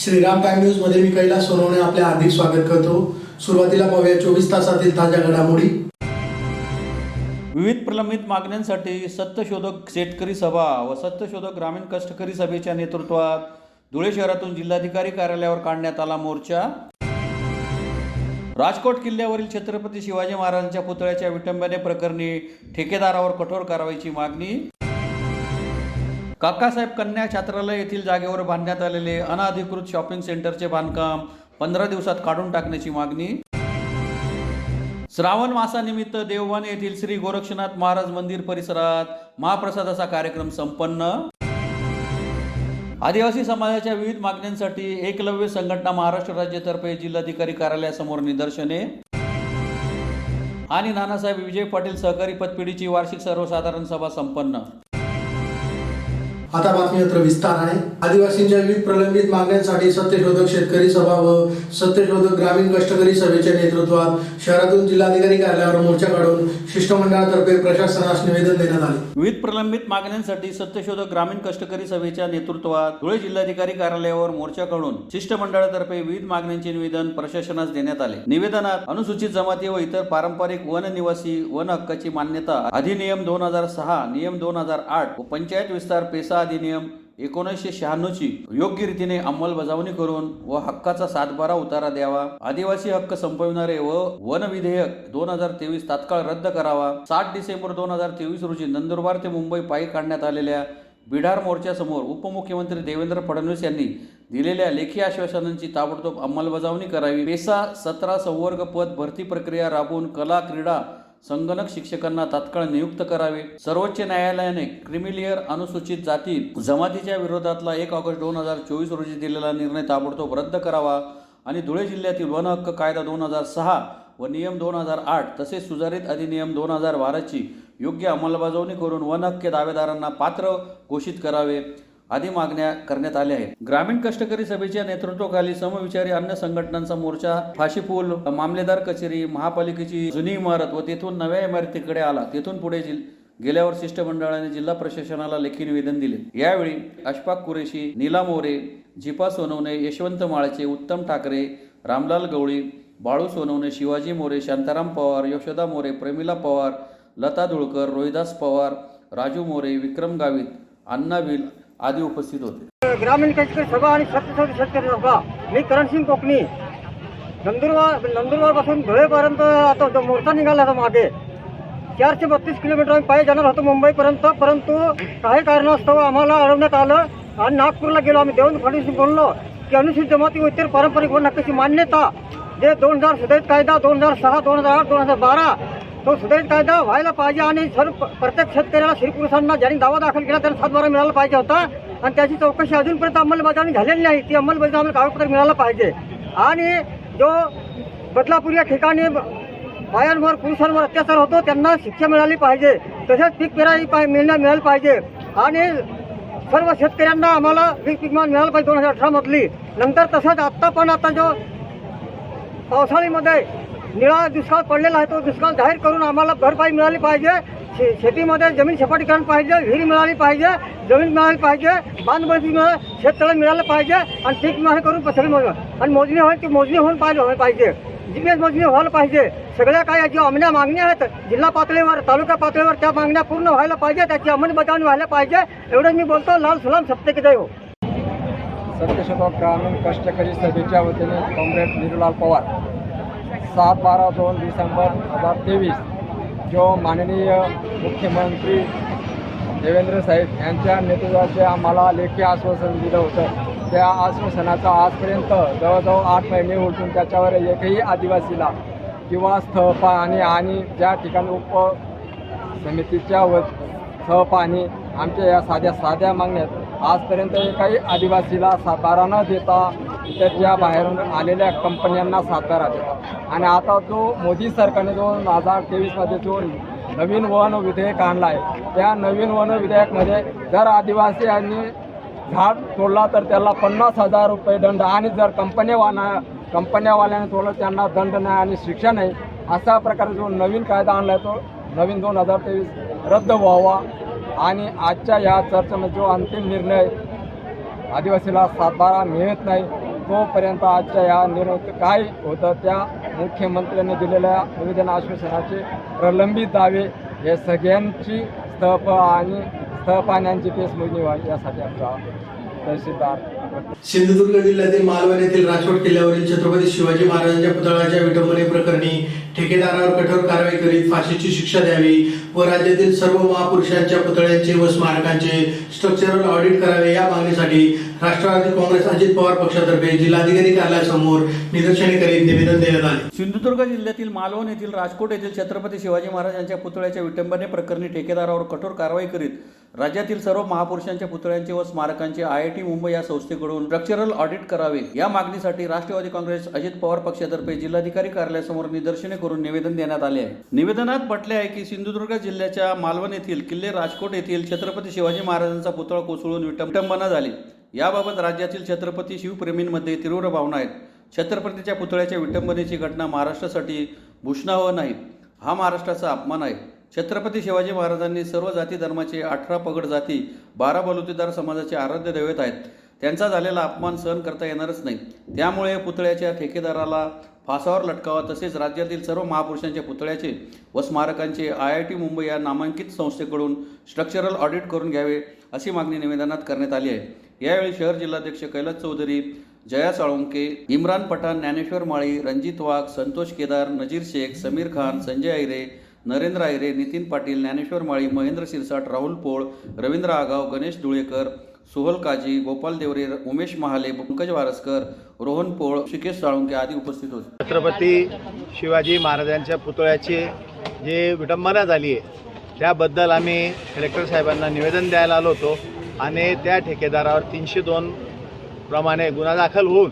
Shriram time news मध्ये मी कैलास सोनवणे आपले हार्दिक स्वागत करतो। सुरुवातीला पाहूया 24 तासातील ताज्या घडामोडी। विविध प्रलंबित मागण्यांसाठी सत्यशोधक शेतकरी सभा व सत्यशोधक ग्रामीण कष्टकरी सभेच्या नेतृत्वात धुळे शहरातून जिल्हाधिकारी कार्यालयावर काढण्यात आला मोर्चा। राजकोट किल्ल्यावरील छत्रपती शिवाजी महाराजांच्या पुतळ्याच्या विटंबने प्रकरणी ठेकेदारावर कठोर कारवाईची मागणी। काकासाहेब कन्या छात्रालय येथील जागेवर बांधण्यात आलेले अनधिकृत शॉपिंग सेंटरचे बांधकाम 15 दिवसात काढून टाकण्याची मागणी। श्रावण मासानिमित्त देववान येथील श्री गोरक्षनाथ महाराज मंदिर परिसरात महाप्रसादाचा कार्यक्रम संपन्न। आदिवासी समाजाच्या विविध मागण्यांसाठी एकलव्य संघटना महाराष्ट्र राज्यातर्फे जिल्हाधिकारी कार्यालयासमोर निदर्शने। आणि नानासाहेब विजय पाटील सहकारी पतपेढीची वार्षिक सर्वसाधारण सभा संपन्न। आता बातमीपत्र विस्ताराने। आदिवासींच्या विविध प्रलंबित मागण्यांसाठी सत्यशोधक शेतकरी सभा व सत्यशोधक ग्रामीण कष्टकरी सभेच्या नेतृत्वात शहरातून जिल्हाधिकारी कार्यालयावर मोर्चा काढून शिष्टमंडळातर्फे प्रशासनास निवेदन देण्यात आले। विविध प्रलंबित मागण्यांसाठी सत्यशोधक ग्रामीण कष्टकरी सभेच्या नेतृत्वात धुळे जिल्हाधिकारी कार्यालयावर मोर्चा काढून शिष्टमंडळातर्फे विविध मागण्यांचे निवेदन प्रशासनास देण्यात आले। निवेदनात अनुसूचित जमाती व इतर पारंपरिक वन निवासी वन हक्काची मान्यता अधिनियम 2006, नियम 2008 व पंचायत विस्तार पेसा अधिनियम 1996 ची योग्य रीतीने अंमलबजावणी करून व हक्काचा 7/12 उतारा द्यावा। आदिवासी हक्क संपविणारे व वन विधेयक 2023 तात्काळ रद्द करावा। 7 डिसेंबर 2023 रोजी नंदुरबार ते मुंबई पायी काढण्यात आलेल्या बिडार मोर्चासमोर उपमुख्यमंत्री देवेंद्र फडणवीस यांनी दिलेल्या लेखी आश्वासनांची ताबडतोब अंमलबजावणी करावी। पेसा 17 संवर्ग पद भरती प्रक्रिया राबवून कला क्रीडा संगणक शिक्षकांना तात्काळ नियुक्त करावे। सर्वोच्च न्यायालयाने क्रिमिलियर अनुसूचित जाती जमातीच्या विरोधातला 1 ऑगस्ट 2024 रोजी दिलेला निर्णय ताबडतोब रद्द करावा आणि धुळे जिल्ह्यातील वन हक्क कायदा 2006 व नियम 2008 तसेच सुधारित अधिनियम 2012 ची योग्य अंमलबजावणी करून वन हक्क दावेदारांना पात्र घोषित करावे आदी मागण्या करण्यात आल्या आहेत। ग्रामीण कष्टकरी सभेच्या नेतृत्वाखाली समविचारी अन्य संघटनांचा मोर्चा फाशीपूल, मामलेदार कचेरी, महापालिकेची जुनी इमारत व तेथून नव्या इमारतीकडे आला। तेथून पुढे गेल्यावर शिष्टमंडळाने जिल्हा प्रशासनाला लेखी निवेदन दिले। यावेळी अशफाक कुरेशी, नीला मोरे, झिपा सोनवणे, यशवंत माळचे, उत्तम ठाकरे, रामलाल गवळी, बाळू सोनवणे, शिवाजी मोरे, शांताराम पवार, यशोदा मोरे, प्रेमिला पवार, लता धुळकर, रोहिदास पवार, राजू मोरे, विक्रम गावित, अण्णा विल आदी उपस्थित होते। ग्रामीण कष्टकरी सभा आणि सत्यशोधक शेतकरी सभा, मी करणसिंग कोकणी, नंदुरबार पासून धुळेपर्यंत आता मोर्चा निघाला होता। मागे 432 किलोमीटर आम्ही पायी जाणार होतो मुंबईपर्यंत, परंतु काही कारणास्तव आम्हाला अडवण्यात आलं आणि नागपूरला गेलो। आम्ही देवेंद्र फडणवीस बोललो की अनुसूचित जमाती व इतर पारंपरिक वन हक्काची मान्यता जे 2000 सुधारित कायदा 2006, 2008, 2012 तो सुधारित कायदा व्हायला पाहिजे आणि सर्व प्रत्येक शेतकऱ्याला स्त्री पुरुषांना ज्यांनी दावा दाखल केला त्यांना 7/12 मिळाला पाहिजे होता आणि त्याची चौकशी अजूनपर्यंत अंमलबजावणी झालेली नाही। ती अंमलबजावणी आम्हाला कागदपत्र मिळालं पाहिजे आणि जो बदलापूर या ठिकाणी बायांवर पुरुषांवर अत्याचार होतो त्यांना शिक्षा मिळाली पाहिजे। तसेच पीक पेराई मिळाली पाहिजे आणि सर्व शेतकऱ्यांना आम्हाला पीक विमा मिळालं पाहिजे 2018 मधली। नंतर तसंच आत्ता पण आता जो पावसाळीमध्ये निळा दुष्काळ पडलेला आहे तो दुष्काळ जाहीर करून आम्हाला भरपाई मिळाली पाहिजे। शेतीमध्ये जमीन सपाटीकरण पाहिजे, विहीर मिळाली पाहिजे, जमीन मिळाली पाहिजे, बांधबंदी शेततळे मिळालं पाहिजे आणि पीक विमा करून सगळी आणि मोजणी होईल ती मोजणी होऊन पाहिजे, जीपीएस मोजणी व्हायला पाहिजे। सगळ्या काय ज्या मागण्या आहेत जिल्हा पातळीवर तालुका पातळीवर त्या मागण्या पूर्ण व्हायला पाहिजे, त्याची अंमलबजावणी व्हायला पाहिजे। एवढंच मी बोलतो। लाल सलाम सत्य जय हो। सत्यशोधक ग्रामीण कष्टकरी सभेच्या वतीने कॉम्रेड नीरूलाल पवार 7/12 डिसेंबर 2023 जो माननीय मुख्यमंत्री देवेंद्र साहेब यांच्या नेतृत्वाचे आम्हाला लेखी आश्वासन दिलं होतं, त्या आश्वासनाचा आजपर्यंत जवळजवळ 8 महिने उलटून त्याच्यावर एकही आदिवासीला किंवा स्थळपाहणी आणि ज्या ठिकाणी उपसमितीच्या स्थळपाहणी आमच्या या साध्या मागण्यात आजपर्यंत एकाही आदिवासीला 7/12 न देता त्याच्या बाहेरून आलेल्या कंपन्यांना 7/12 देतात। आणि आता जो मोदी सरकारने 2023मध्ये जो नवीन वन विधेयक आणला आहे त्या नवीन वन विधेयकमध्ये जर आदिवासीयांनी झाड तोडला तर त्याला 50,000 रुपये दंड आणि जर कंपन्यावाल्याने तोडलं त्यांना दंड नाही आणि शिक्षा नाही, अशा प्रकारे जो नवीन कायदा आणला आहे तो नवीन 2023 रद्द व्हावा आणि आजच्या या चर्चेमध्ये जो अंतिम निर्णय आदिवासीला 7/12 मिळत नाही तोपर्यंत आजच्या या काय होतं त्या मुख्यमंत्र्यांनी दिलेल्या निवेदन आश्वासनाचे प्रलंबित दावे हे सगळ्यांची स्थपाण्यांची पेचमोजणी व्हावी यासाठी आमचा तहसीलदार. सिंधुदुर्ग जिल्ह्यातील मालवण येथील राजकोट किल्ल्यावरील छत्रपती शिवाजी महाराजांच्या पुतळ्याच्या विटंबने प्रकरणी ठेकेदारावर कठोर कारवाई करीत फाशीची शिक्षा द्यावी व राज्यातील सर्व महापुरुषांच्या पुतळ्यांचे व स्मारकांचे स्ट्रक्चरल ऑडिट करावे या मागणीसाठी राष्ट्रवादी काँग्रेस अजित पवार पक्षातर्फे जिल्हाधिकारी कार्यालयासमोर निदर्शने करीत निवेदन देण्यात आले. सिंधुदुर्ग जिल्ह्यातील मालवण येथील राजकोट येथील छत्रपती शिवाजी महाराजांच्या पुतळ्याच्या विटंबने प्रकरणी ठेकेदारावर कठोर कारवाई करीत राज्यातील सर्व महापुरुषांच्या पुतळ्यांचे व स्मारकांचे IIT मुंबई या संस्थेकडून स्ट्रक्चरल ऑडिट करावे या मागणीसाठी राष्ट्रवादी काँग्रेस अजित पवार पक्षातर्फे जिल्हाधिकारी कार्यालयासमोर निदर्शने करून निवेदन देण्यात आले आहे. निवेदनात म्हटले आहे की सिंधुदुर्ग जिल्ह्याच्या मालवण येथील किल्ले राजकोट येथील छत्रपती शिवाजी महाराजांचा पुतळा कोसळून विटंबना झाली. याबाबत राज्यातील छत्रपती शिवप्रेमींमध्ये तीव्र भावना आहेत. छत्रपतीच्या पुतळ्याच्या विटंबनेची घटना महाराष्ट्रासाठी भूषणावह नाही. हा महाराष्ट्राचा अपमान आहे. छत्रपती शिवाजी महाराजांनी सर्व जाती धर्माचे 18 पगड जाती 12 बलुतेदार समाजाचे आराध्य दैवत आहेत. त्यांचा झालेला अपमान सहन करता येणारच नाही. त्यामुळे पुतळ्याच्या ठेकेदाराला फासावर लटकावा तसेच राज्यातील सर्व महापुरुषांच्या पुतळ्याचे व स्मारकांचे IIT मुंबई या नामांकित संस्थेकडून स्ट्रक्चरल ऑडिट करून घ्यावे अशी मागणी निवेदनात करण्यात आली आहे. यावेळी शहर जिल्हाध्यक्ष कैलास चौधरी, जया साळुंके, इम्रान पठाण, ज्ञानेश्वर माळी, रणजित वाघ, संतोष केदार, नजीर शेख, समीर खान, संजय आयरे, नरेंद्र आयरे, नितीन पाटील, ज्ञानेश्वर माळी, महेंद्र शिरसाट, राहुल पोळ, रवींद्र आगाव, गणेश धुळेकर, सोहल काजी, गोपाल देवरे, उमेश महाले, पंकज वारसकर, रोहन पोळ, शिकेश साळुंके आदी उपस्थित होते. छत्रपती शिवाजी महाराजांच्या पुतळ्याची जे विटंबना झाली आहे त्याबद्दल आम्ही कलेक्टर साहेबांना निवेदन द्यायला आलो होतो आणि त्या ठेकेदारावर 302 प्रमाणे गुन्हा दाखल होऊन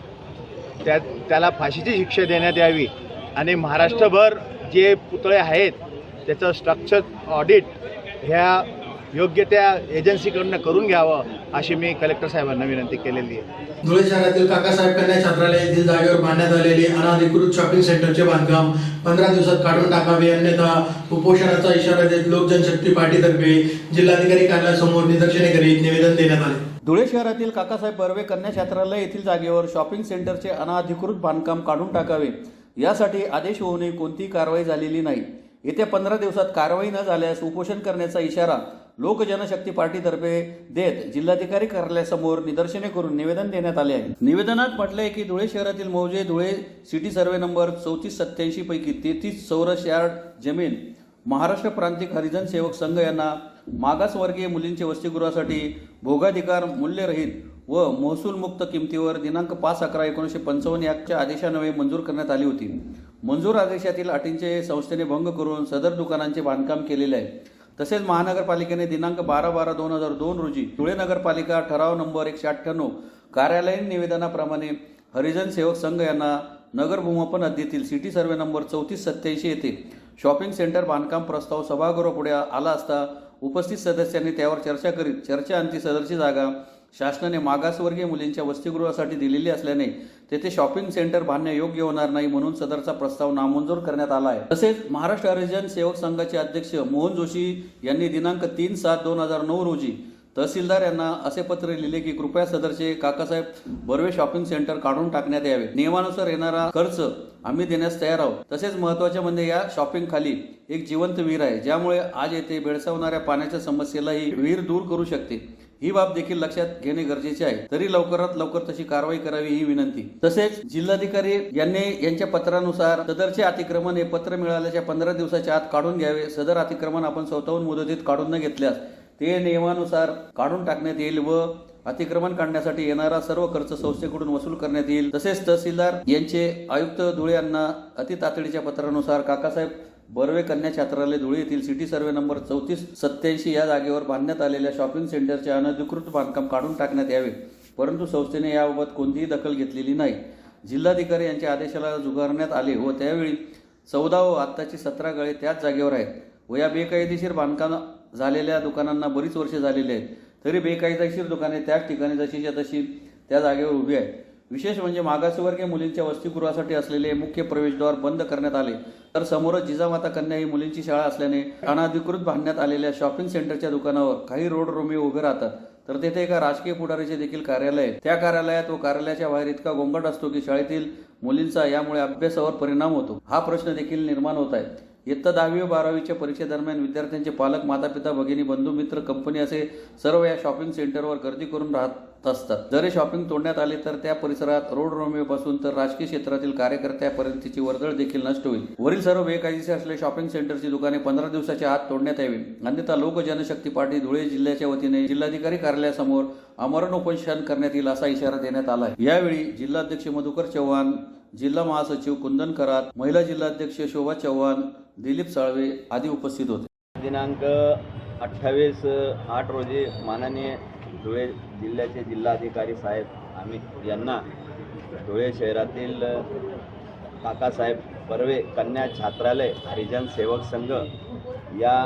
त्याला फाशीची शिक्षा देण्यात यावी आणि महाराष्ट्रभर जे पुतळे आहेत त्याचं स्ट्रक्चर ऑडिट ह्या योग्य त्या एजन्सीकडून करून घ्यावं अशी मी कलेक्टर साहेबांना विनंती केलेली आहे. धुळे शहरातील काकासाहेब कन्या छात्रालय येथील जागेवर बांधण्यात आलेले अनधिकृत शॉपिंग सेंटरचे बांधकाम 15 दिवसात काढून टाकावे अन्यथा उपोषणाचा इशारा देत लोक जनशक्ती पार्टीतर्फे जिल्हाधिकारी कार्यालयासमोर निदर्शने करीत निवेदन देण्यात आले. धुळे शहरातील काकासाहेब बर्वे कन्या छात्रालय येथील जागेवर शॉपिंग सेंटरचे अनधिकृत बांधकाम काढून टाकावे यासाठी आदेश होऊनही कोणतीही कारवाई झालेली नाही. येत्या 15 दिवसात कारवाई न झाल्यास उपोषण करण्याचा इशारा लोक जनशक्ती पार्टीतर्फे देत जिल्हाधिकारी कार्यालयासमोर निदर्शने करून निवेदन देण्यात आले आहे. निवेदनात म्हटले आहे की धुळे शहरातील मौजे धुळे सिटी सर्वे नंबर 3487 पैकी 33 चौरस यार्ड जमीन महाराष्ट्र प्रांतिक हरिजन सेवक संघ यांना मागासवर्गीय मुलींचे वसतिगृहासाठी भोगाधिकार मूल्यरहित व महसूलमुक्त किमतीवर दिनांक 5/11/1955 याच्या आदेशान्वये मंजूर करण्यात आली होती. मंजूर आदेशातील अटींचे संस्थेने भंग करून सदर दुकानांचे बांधकाम केलेले आहे. तसेच महानगरपालिकेने दिनांक 12/12/2002 रोजी धुळे नगरपालिका ठराव नंबर 198 कार्यालयीन निवेदनाप्रमाणे हरिजन सेवक संघ यांना नगर भूमापन हद्दीतील सिटी सर्वे नंबर 3487 येथे शॉपिंग सेंटर बांधकाम प्रस्ताव सभागृहापुढे आला असता उपस्थित सदस्यांनी त्यावर चर्चा करीत चर्चेअंती सदरची जागा शासनाने मागासवर्गीय मुलींच्या वसतिगृहासाठी दिलेली असल्याने तेथे शॉपिंग सेंटर बांधणे योग्य होणार नाही म्हणून सदरचा प्रस्ताव नामंजूर करण्यात आला आहे. तसेच महाराष्ट्र हरिजन सेवक संघाचे अध्यक्ष मोहन जोशी यांनी दिनांक 3/7/2009 रोजी तहसीलदार यांना असे पत्र लिहिले की कृपया सदरचे काकासाहेब बर्वे शॉपिंग सेंटर काढून टाकण्यात यावे. नियमानुसार येणारा खर्च आम्ही देण्यास तयार आहोत. तसेच महत्त्वाचे म्हणजे या शॉपिंग खाली एक जिवंत विहीर आहे ज्यामुळे आज येथे भेडसावणाऱ्या पाण्याच्या समस्येला ही विहीर दूर करू शकते. ही बाब देखील लक्षात घेणे गरजेचे आहे. तरी लवकरात लवकर तशी कारवाई करावी ही विनंती. तसेच जिल्हाधिकारी यांनी यांच्या पत्रानुसार सदरचे अतिक्रमण हे पत्र मिळाल्याच्या 15 दिवसाच्या आत काढून घ्यावे. सदर अतिक्रमण आपण स्वतःहून मुदतीत काढून न घेतल्यास ते नियमानुसार काढून टाकण्यात येईल व अतिक्रमण काढण्यासाठी येणारा सर्व खर्च संस्थेकडून वसूल करण्यात येईल. तसेच तहसीलदार यांचे आयुक्त धुळे यांना अति तातडीच्या पत्रानुसार काकासाहेब बर्वे कन्या छात्रालय धुळे येथील सिटी सर्वे नंबर 3487 या जागेवर बांधण्यात आलेल्या शॉपिंग सेंटरचे अनधिकृत बांधकाम काढून टाकण्यात यावे. परंतु संस्थेने याबाबत कोणतीही दखल घेतलेली नाही. जिल्हाधिकारी यांच्या आदेशाला झुगारण्यात आले व त्यावेळी 14 व आत्ताची 17 गाळे त्याच जागेवर आहेत व या बेकायदेशीर बांधकाम झालेल्या दुकानांना बरीच वर्षे झालेली आहेत. तरी बेकायदेशीर दुकाने त्याच ठिकाणी जशीच्या तशी त्या जागेवर उभी आहेत. विशेष म्हणजे मागासवर्गीय मुलींच्या वसतिगृहासाठी असलेले मुख्य प्रवेशद्वार बंद करण्यात आले तर समोरच जिजामाता कन्या ही मुलींची शाळा असल्याने अनधिकृत बांधण्यात आलेल्या शॉपिंग सेंटरच्या दुकानावर काही रोड रोमिओ उभे राहतात. तर तेथे एका राजकीय पुढारीचे देखील कार्यालय आहे. त्या कार्यालयात व कार्यालयाच्या बाहेर इतका गोंगाट असतो की शाळेतील मुलींचा यामुळे अभ्यासावर परिणाम होतो. हा प्रश्न देखील निर्माण होत आहे. इयत्ता 10वी व 12वीच्या परीक्षेदरम्यान विद्यार्थ्यांचे पालक, मातापिता, भगिनी, बंधू, मित्र, कंपनी असे सर्व या शॉपिंग सेंटरवर गर्दी करून राहत असतात. जर हे शॉपिंग तोडण्यात आले तर त्या परिसरात रोड रोमिओपासून तर राजकीय क्षेत्रातील कार्यकर्त्यापर्यंतची वर्दळ देखील नष्ट होईल. वरील सर्व बेकायदेशीर असलेल्या शॉपिंग सेंटरची दुकाने 15 दिवसाच्या आत तोडण्यात यावी, अन्यथा लोक जनशक्ती पार्टी धुळे जिल्ह्याच्या वतीने जिल्हाधिकारी कार्यालयासमोर आमरण उपोषण करण्यात येईल असा इशारा देण्यात आला आहे. यावेळी जिल्हाध्यक्ष मधुकर चव्हाण, जिल्हा महासचिव कुंदन करात, महिला जिल्हाध्यक्ष शोभा चव्हाण, दिलीप साळवे आदी उपस्थित होते. दिनांक 28/8 रोजी माननीय धुळे जिल्ह्याचे जिल्हाधिकारी साहेब आम्ही यांना धुळे शहरातील काकासाहेब बर्वे कन्या छात्रालय हरिजन सेवक संघ या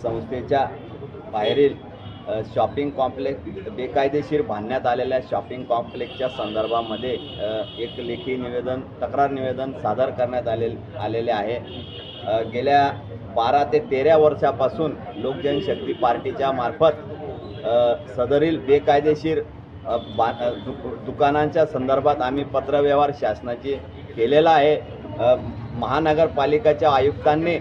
संस्थेच्या बाहेरील शॉपिंग कॉम्प्लेक्स बेकायदेशीर बांधण्यात आलेल्या शॉपिंग कॉम्प्लेक्सच्या संदर्भामध्ये एक लेखी निवेदन, तक्रार निवेदन सादर करण्यात आलेले आहे. गेल्या 12 ते 13 वर्षापासून लोकजनशक्ती पार्टीच्या मार्फत सदरील बेकायदेशीर दुकानांच्या संदर्भात आम्ही पत्रव्यवहार शासनाची केलेला आहे. महानगरपालिकेच्या आयुक्तांनी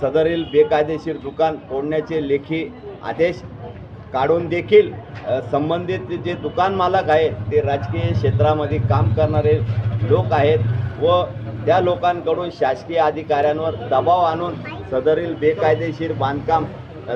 सदरील बेकायदेशीर दुकान तोडण्याचे लेखी आदेश काढून देखील संबंधित जे दुकान मालक आहेत ते राजकीय क्षेत्रामध्ये काम करणारे लोक आहेत व त्या लोकांकडून शासकीय अधिकाऱ्यांवर दबाव आणून सदरील बेकायदेशीर बांधकाम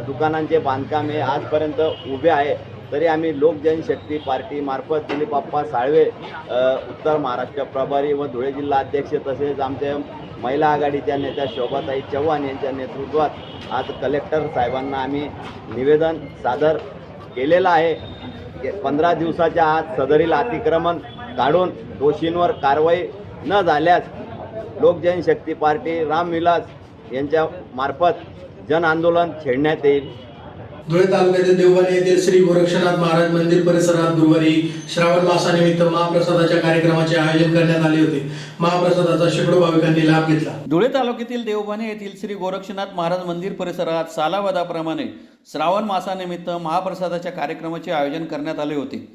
दुकानांचे बांधकाम हे आजपर्यंत उभे आहे. तरी आम्ही लोक जनशक्ती पार्टीमार्फत दिलीप आप्पा साळवे उत्तर महाराष्ट्र प्रभारी व धुळे जिल्हा अध्यक्ष तसेच आमच्या महिला आघाडीच्या नेत्या शोभाताई चव्हाण यांच्या नेतृत्वात आज कलेक्टर साहेबांना आम्ही निवेदन सादर केलेलं आहे. 15 दिवसाच्या आत सदरील अतिक्रमण काढून दोषींवर कारवाई न झाल्यास लोक जनशक्ती पार्टी रामविलास यांच्या मार्फत जन आंदोलन छेडण्यात येईल. धुळे तालुक्यातील देवबाने येथील श्री गोरक्षनाथ महाराज मंदिर परिसरात गुरुवारी श्रावण मासानिमित्त महाप्रसादाच्या कार्यक्रमाचे आयोजन करण्यात आले होते. महाप्रसादाचा शेकडो भाविकांनी लाभ घेतला. धुळे तालुक्यातील देवबाने येथील श्री गोरक्षनाथ महाराज मंदिर परिसरात सालावादाप्रमाणे श्रावण मासानिमित्त महाप्रसादाच्या कार्यक्रमाचे आयोजन करण्यात आले होते.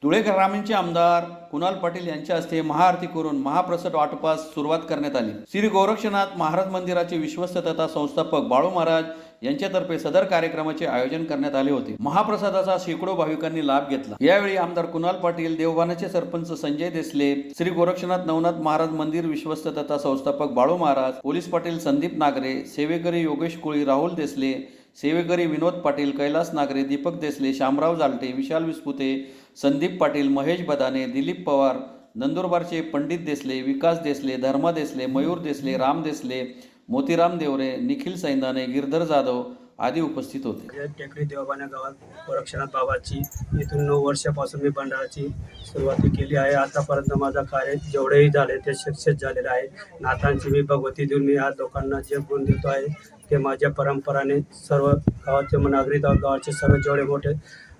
धुळे ग्रामीणचे आमदार कुणाल पाटील यांच्या हस्ते महाआरती करून महाप्रसाद वाटपास सुरुवात करण्यात आली. श्री गोरक्षनाथ महाराज मंदिराचे विश्वस्त तथा संस्थापक बाळू महाराज यांच्यातर्फे सदर कार्यक्रमाचे आयोजन करण्यात आले होते. महाप्रसादाचा शेकडो भाविकांनी लाभ घेतला. यावेळी आमदार कुणाल पाटील, देवबानेचे सरपंच संजय देसले, श्री गोरक्षनाथ नवनाथ महाराज मंदिर विश्वस्त तथा संस्थापक बाळू महाराज, पोलीस पाटील संदीप नागरे, सेवेकरी योगेश कोळी, राहुल देसले, सेवेकरी विनोद पाटील, कैलास नागरे, दीपक देसले, शामराव जालटे, विशाल विस्पुते, संदीप पाटील, महेश बदाने, दिलीप पवार, नंदुरबारचे पंडित देसले, विकास देसले, धर्मा देसले, मयूर देसले, राम देसले, मोतीराम देवरे, निखिल सैंदाने, गिरधर जाधव आदी उपस्थित होते. टेकडी देवबाने गावात गोरक्षनाथ बाबाची इथून 9 वर्षापासून मी भंडाराची सुरुवात केली आहे. आतापर्यंत माझा कार्य जेवढेही झाले ते सक्सेस झालेलं आहे. नाथांची मी भगवती देऊन मी आज लोकांना जे गुण देतो आहे ते माझ्या परंपराने सर्व गावाचे नागरिक गावाचे सर्व जेवढे मोठे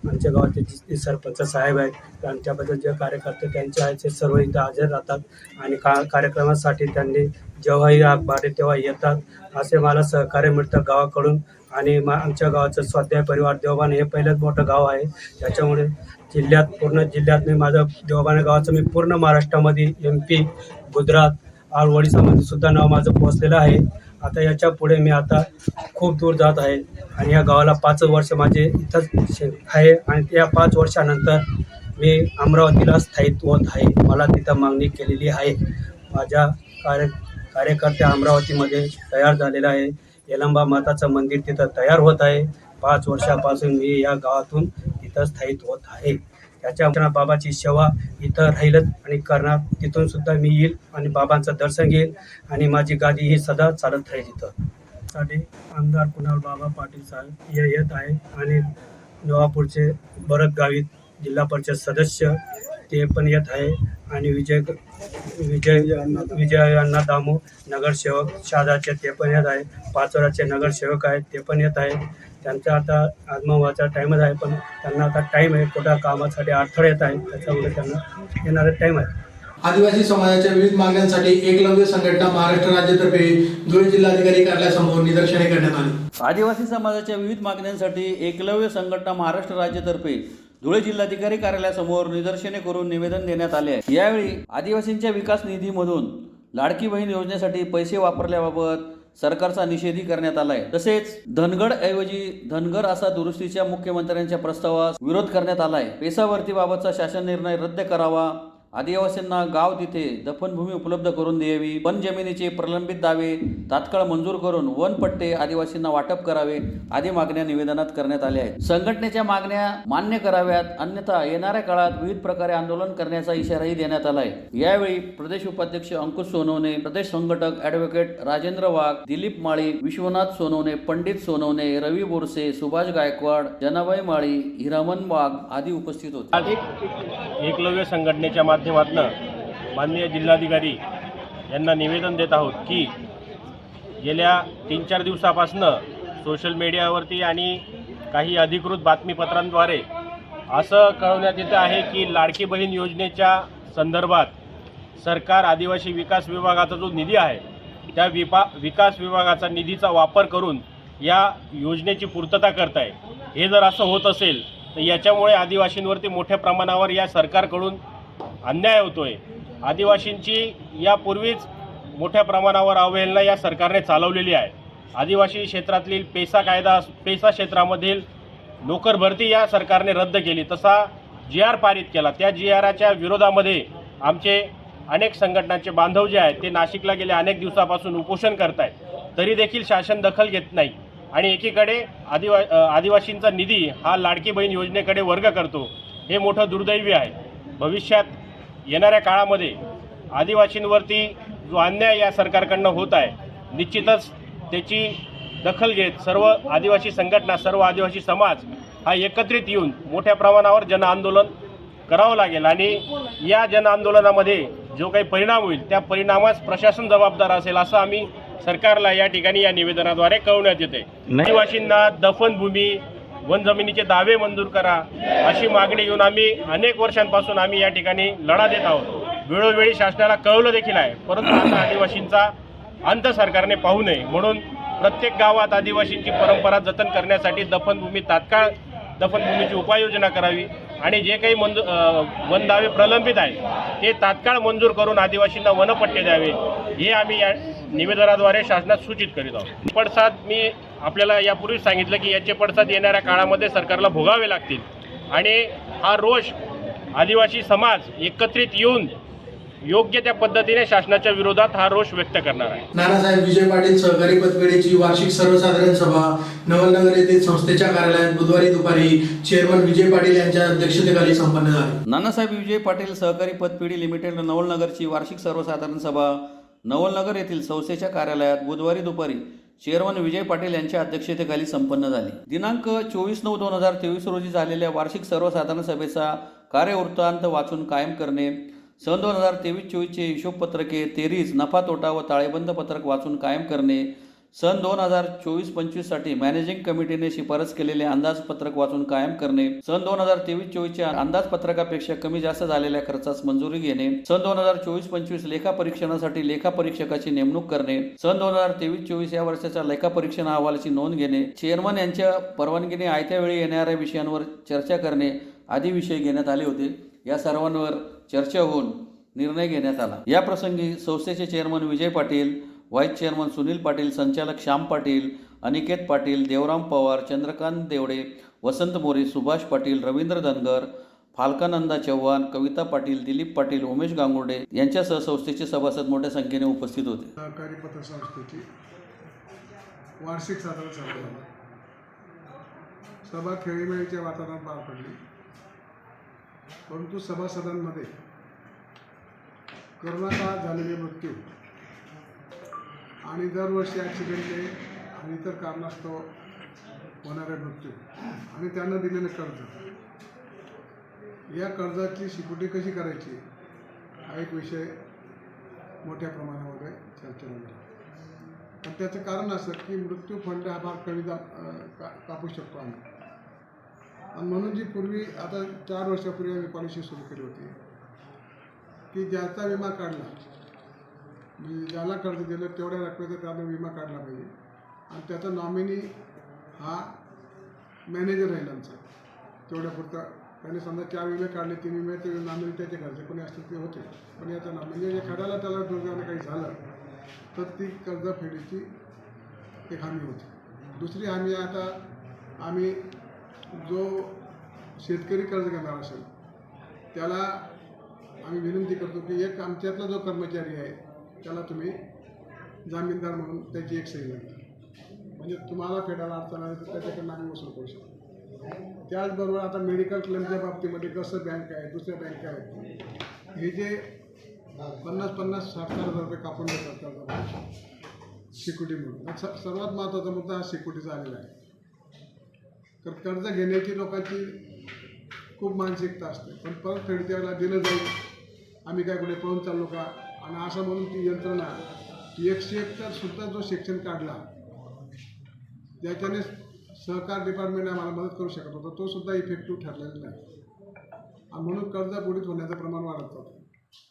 आमच्या गावाचे जे सरपंच साहेब आहेत आणि त्याबद्दल जे कार्यकर्ते त्यांचे आहेत ते सर्व इथं हजर राहतात आणि कार्यक्रमासाठी त्यांनी जेव्हाही हाक मारली तेव्हा येतात. असे मला सहकार्य मिळतं गावाकडून. आणि आमच्या गावाचं स्वाध्याय परिवार देवबाने हे पहिलंच मोठं गाव आहे. त्याच्यामुळे पूर्ण जिल्ह्यात मी माझं देवबाने गावाचं मी पूर्ण महाराष्ट्रामध्ये MP, गुजरात, ओडिसामध्ये सुद्धा नाव माझं पोहोचलेलं आहे. आता याच्या पुढे मी आता खूप दूर जात आहे आणि या गावाला 5 वर्ष माझे इथंच आहे आणि त्या 5 वर्षानंतर मी अमरावतीला स्थायित्व होत आहे. मला तिथं मागणी केलेली आहे. माझ्या कार्यकर्ते अमरावतीमध्ये तयार झालेला आहे. यलंबा माताचं मंदिर तिथं तयार होत आहे. 5 वर्षापासून मी या गावातून तिथं स्थायित होत आहे. त्याच्या बाबाची सेवा इथं राहीलच आणि करणार. तिथून सुद्धा मी येईल आणि बाबांचं दर्शन घेईल आणि माझी गादी ही सदा चालत राहील. इथं साठी आमदार कुणाल बाबा पाटील साहेब येत आहे आणि नवापूरचे भरत गावित जिल्हा परिषद सदस्य ते पण येत आहे आणि विजय अण्णा दामू नगरसेवक शहादाचे ते पण येत आहे. पाचोराचे नगरसेवक आहेत ते पण येत आहे. त्यांचा आता आगमनाचा टाईमच आहे पण त्यांना आता टाईम आहे. कुठं कामासाठी अडथळे येत आहे त्याच्यामुळे त्यांना येणारा टाईम आहे. आदिवासी समाजाच्या विविध मागण्यांसाठी एकलव्य संघटना महाराष्ट्र राज्यातर्फे धुळे जिल्हाधिकारी कार्यालयासमोर निदर्शने करण्यात आली. आदिवासी समाजाच्या विविध मागण्यांसाठी एकलव्य संघटना महाराष्ट्र राज्यातर्फे धुळे जिल्हाधिकारी कार्यालयासमोर निदर्शने करून निवेदन देण्यात आले आहे. यावेळी आदिवासींच्या विकास निधीमधून लाडकी बहीण योजनेसाठी पैसे वापरल्याबाबत सरकारचा निषेधही करण्यात आलाय. तसेच धनगड ऐवजी धनगर असा दुरुस्तीच्या मुख्यमंत्र्यांच्या प्रस्तावास विरोध करण्यात आलाय. पेसा भरतीबाबतचा शासन निर्णय रद्द करावा, आदिवासींना गाव तिथे दफनभूमी उपलब्ध करून द्यावी, वन जमिनीचे प्रलंबित दावे तात्काळ मंजूर करून वन पट्टे आदिवासींना वाटप करावे आदी मागण्या निवेदनात करण्यात आल्या आहेत. संघटनेच्या मागण्या मान्य कराव्यात, अन्यथा येणाऱ्या काळात विविध प्रकारे आंदोलन करण्याचा इशाराही देण्यात आलाय. यावेळी प्रदेश उपाध्यक्ष अंकुश सोनवणे, प्रदेश संघटक ॲडव्होकेट राजेंद्र वाघ, दिलीप माळी, विश्वनाथ सोनवणे, पंडित सोनवणे, रवी बोरसे, सुभाष गायकवाड, जनाबाई माळी, हिरामन वाघ आदी उपस्थित होते. आज एकलव्य संघटनेच्या माध्यमातून माननीय जिल्हाधिकारी यांना निवेदन देत आहोत की गेल्या 3-4 दिवसापासून सोशल मीडियावरती आणि काही अधिकृत बातमीपत्रांद्वारे असं कळवण्यात येतं आहे की लाडकी बहीण योजनेच्या संदर्भात सरकार आदिवासी विकास विभागाचा जो निधी आहे त्या विकास विभागाचा निधीचा वापर करून या योजनेची पूर्तता करत आहे. हे जर असं होत असेल तर याच्यामुळे आदिवासींवरती मोठ्या प्रमाणावर या सरकारकडून अन्याय होतोय. आदिवासींची यापूर्वीच मोठ्या प्रमाणावर अवहेलना या सरकारने चालवलेली आहे. आदिवासी क्षेत्रातील पेसा क्षेत्रामधील नोकर भरती या सरकारने रद्द केली, तसा GR पारित केला. त्या GRच्या विरोधामध्ये आमचे अनेक संघटनांचे बांधव जे आहेत ते नाशिकला गेल्या अनेक दिवसापासून उपोषण करत आहेत. तरी देखील शासन दखल घेत नाही आणि एकीकडे आदिवासींचा निधी हा लाडकी बहीण योजनेकडे वर्ग करतो. हे मोठं दुर्दैवी आहे. भविष्यात येणाऱ्या काळामध्ये आदिवासींवरती जो अन्याय या सरकारकडनं होत आहे निश्चितच त्याची दखल घेत सर्व आदिवासी संघटना, सर्व आदिवासी समाज हा एकत्रित येऊन मोठ्या प्रमाणावर जनआंदोलन करावं लागेल आणि या जनआंदोलनामध्ये जो काही परिणाम होईल त्या परिणामास प्रशासन जबाबदार असेल असं आम्ही सरकारला या ठिकाणी या निवेदनाद्वारे कळवण्यात येते. आदिवासींना दफनभूमी, वन जमिनीचे दावे मंजूर करा अशी मागणी घेऊन आम्ही अनेक वर्षांपासून आम्ही या ठिकाणी लढा देत आहोत. वेळोवेळी शासनाला कळवलं देखील आहे, परंतु आता आदिवासींचा अंत सरकारने पाहू नये म्हणून प्रत्येक गावात आदिवासींची परंपरा जतन करण्यासाठी तात्काळ दफनभूमीची उपाययोजना करावी आणि जे काही वन दावे प्रलंबित आहेत ते तात्काळ मंजूर करून आदिवासींना वनपट्टे द्यावे हे आम्ही या निवेदनाद्वारे शासनात सूचित करीत आहोत. पडसाद मी आपल्याला यापूर्वी सांगितलं की याचे पडसाद येणाऱ्या काळामध्ये सरकारला भोगावे लागतील आणि हा रोष आदिवासी समाज एकत्रित येऊन योग्य त्या पद्धतीने शासनाच्या विरोधात हा रोष व्यक्त करणार आहे. नानासाहेब विजय पाटील सहकारी पतपेढीची वार्षिक सर्वसाधारण सभा नवलनगर येथील संस्थेच्या कार्यालयात बुधवारी दुपारी चेअरमन विजय पाटील यांच्या अध्यक्षतेखाली संपन्न झाली. नानासाहेब विजय पाटील सहकारी पतपेढी लिमिटेड नवलनगरची वार्षिक सर्वसाधारण सभा नवलनगर येथील संस्थेच्या कार्यालयात बुधवारी दुपारी चेअरमन विजय पाटील यांच्या अध्यक्षतेखाली संपन्न झाली. दिनांक 24/9/2023 रोजी झालेल्या वार्षिक सर्वसाधारण सभेचा कार्यवृत्तांत वाचून कायम करणे, सन 2023-24चे हिशोबपत्रके, तेरीज, नफा तोटा व ताळेबंद पत्रक वाचून कायम करणे, सन 2024-25 साठी मॅनेजिंग कमिटीने शिफारस केलेले अंदाजपत्रक वाचून कायम करणे, सन 2023-24च्या अंदाजपत्रकापेक्षा कमी जास्त झालेल्या खर्चास मंजुरी घेणे, सन 2024-25 लेखापरीक्षणासाठी लेखापरीक्षकाची नेमणूक करणे, सन 2023-24 या वर्षाच्या लेखापरीक्षण अहवालाची नोंद घेणे, चेअरमन यांच्या परवानगीने आयत्या वेळी येणाऱ्या विषयांवर चर्चा करणे आदी विषय घेण्यात आले होते. या सर्वांवर चर्चा होऊन निर्णय घेण्यात आला. या प्रसंगी संस्थेचे chairman Vijay Patil, vice chairman Sunil Patil, संचालक श्याम पाटील, अनिकेत पाटील, देवराम पवार, चंद्रकांत देवडे, वसंत मोरे, सुभाष पाटील, रवींद्र धनगर, फाल्कानंदा चव्हाण, कविता पाटील, दिलीप पाटील, उमेश गांगुर्डे यांच्यासह संस्थेचे सभासद मोठ्या संख्येने उपस्थित होते. सहकारी पतसंस्थेची वार्षिक साधारण सभा झाली. सभा खेळीमेळीच्या वातावरणात पार पडली, परंतु सभासदांमध्ये करोना काळात झालेले मृत्यू आणि दरवर्षी ॲक्सिडेंटने आणि इतर कारणास्तव होणारे मृत्यू आणि त्यांना दिलेले कर्ज, या कर्जाची शिपुटी कशी करायची हा एक विषय मोठ्या प्रमाणामध्ये चर्चेला गेला. पण त्याचं कारण असं की मृत्यू फंड हा भाग कमी कापू शकतो आम्ही, आणि म्हणून जी पूर्वी आता 4 वर्षापूर्वी आम्ही पॉलिसी सुरू केली होती की ज्याचा विमा काढला, म्हणजे ज्याला कर्ज दिलं तेवढ्या रकमेचा त्याने विमा काढला पाहिजे आणि त्याचा नॉमिनी हा मॅनेजर राहील आमचा तेवढ्यापुरता. त्याने समजा 4 विमे काढले, 3 विमे ते नॉमिनी त्याचे घरचे कोणी असतील ते होते, पण याचा म्हणजे एखाद्याला त्याला दुर्दैवाने काही झालं तर ती कर्जफेडीची एक हमी होती. दुसरी हमी आता आम्ही जो शेतकरी कर्ज घेणार असेल त्याला आम्ही विनंती करतो की एक आमच्यातला जो कर्मचारी आहे त्याला तुम्ही जामीनदार म्हणून त्याची एक सही लागते, म्हणजे तुम्हाला फेडायला अडचण आली तर त्याच्याकडनं आम्ही वसूल करू शकतो. त्याचबरोबर आता मेडिकल क्लेमच्या बाबतीमध्ये कसं बँक आहे, दुसऱ्या बँक आहेत, हे जे 50-50, 60,000 रुपये कापून देतात कर्जामध्ये सिक्युरिटी म्हणून, सर्वात महत्त्वाचा मुद्दा हा सिक्युरिटीचा आलेला आहे. तर कर्ज घेण्याची लोकांची खूप मानसिकता असते, पण परत फेड त्याला दिलं जाईल, आम्ही काय कुठे पळून चाललो का, आणि असं म्हणून ती यंत्रणा 101 सुद्धा जो सेक्शन काढला त्याच्याने सहकार डिपार्टमेंट आम्हाला मदत करू शकत होता, तो सुद्धा इफेक्टिव्ह ठरलेला नाही आणि म्हणून कर्ज बुडीत होण्याचं प्रमाण वाढत होतं.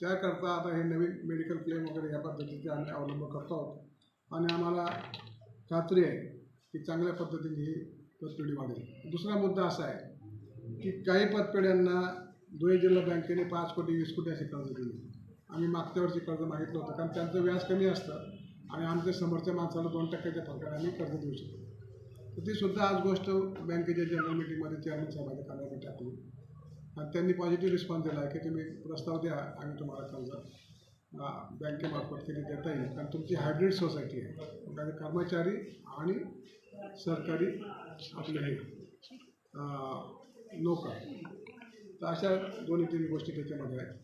त्याकरता आता हे नवीन मेडिकल क्लेम वगैरे या पद्धतीचे आम्ही अवलंब करतो आहोत आणि आम्हाला खात्री आहे की चांगल्या पद्धतीने ही पतपेढी वाढेल. दुसरा मुद्दा असा आहे की काही पतपेढ्यांना धुळे जिल्हा बँकेने 5 कोटी 20 कोटी असे कर्ज दिले. आम्ही मागच्या वर्षी कर्ज मागितलं होतं कारण त्यांचं व्याज कमी असतं आणि आमच्या समोरच्या माणसाला 2% फरकाने आम्ही कर्ज देऊ शकतो. तर ती सुद्धा आज गोष्ट बँकेच्या जनरल मीटिंगमध्ये चेअरमन साहेबांच्या कानावर टाकली आणि त्यांनी पॉझिटिव्ह रिस्पॉन्स दिला आहे की तुम्ही प्रस्ताव द्या, आम्ही तुम्हाला कर्ज बँकेमार्फत किती देता येईल. कारण तुमची हायब्रिड सोसायटी आहे, म्हणजे कर्मचारी आणि सरकारी आपले हे लोक, तर अशा 2-3 गोष्टी त्याच्यामध्ये आहेत.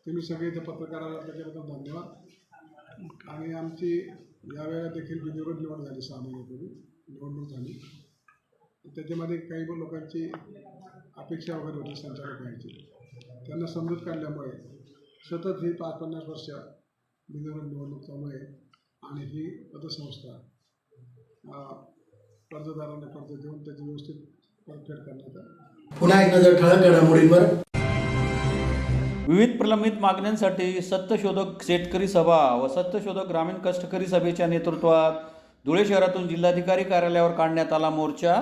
तुम्ही सगळे इथं पत्रकाराला त्याच्याबद्दल धन्यवाद. आणि आमची यावेळेला देखील बिनविरोध निवड झाली, 6 महिन्यापूर्वी निवडणूक झाली. त्याच्यामध्ये काही लोकांची अपेक्षा वगैरे होती संचालक व्हायची, त्यांना समजूत काढल्यामुळे सतत ही 5-50 वर्ष बिनविरोध निवडणूक चालू आहे आणि ही पतसंस्था कर्जदारांना कर्ज देऊन त्याची व्यवस्थित परतफेड करण्यात आली. पुन्हा एक नजर ठळक घडामोडींवर. विविध प्रलंबित मागण्यांसाठी सत्यशोधक शेतकरी सभा व सत्यशोधक ग्रामीण कष्टकरी सभेच्या नेतृत्वात धुळे शहरातून जिल्हाधिकारी कार्यालयावर काढण्यात आला मोर्चा.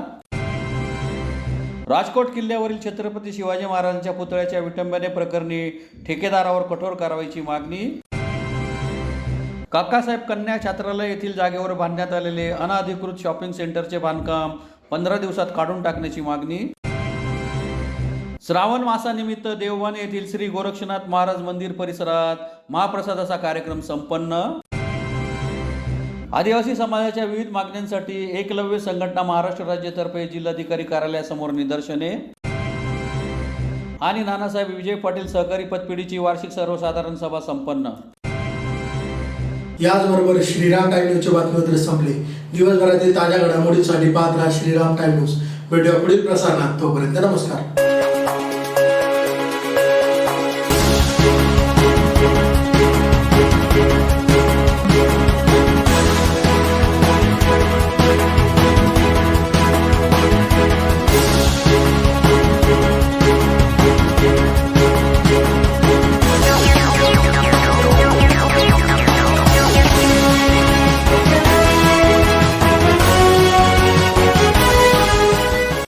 राजकोट किल्ल्यावरील छत्रपती शिवाजी महाराजांच्या पुतळ्याच्या विटंबने प्रकरणी ठेकेदारावर कठोर कारवाईची मागणी. काकासाहेब कन्या छात्रालय येथील जागेवर बांधण्यात आलेले अनधिकृत शॉपिंग सेंटरचे बांधकाम 15 दिवसात काढून टाकण्याची मागणी. श्रावण मासानिमित्त देववान येथील श्री गोरक्षनाथ महाराज मंदिर परिसरात महाप्रसादाचा कार्यक्रम संपन्न. आदिवासी समाजाच्या विविध मागण्यांसाठी एकलव्य संघटना महाराष्ट्र राज्यातर्फे जिल्हाधिकारी कार्यालयासमोर निदर्शने. आणि नानासाहेब विजय पाटील सहकारी पतपेढीची वार्षिक सर्वसाधारण सभा संपन्न. याचबरोबर श्रीराम टाइम न्यूजचे बातमीपत्र संपले. दिवसभरातील ताज्या घडामोडींसाठी पाहत राहा श्रीराम टाइम न्यूज. भेटूया पुढील प्रसारणात, तोपर्यंत नमस्कार.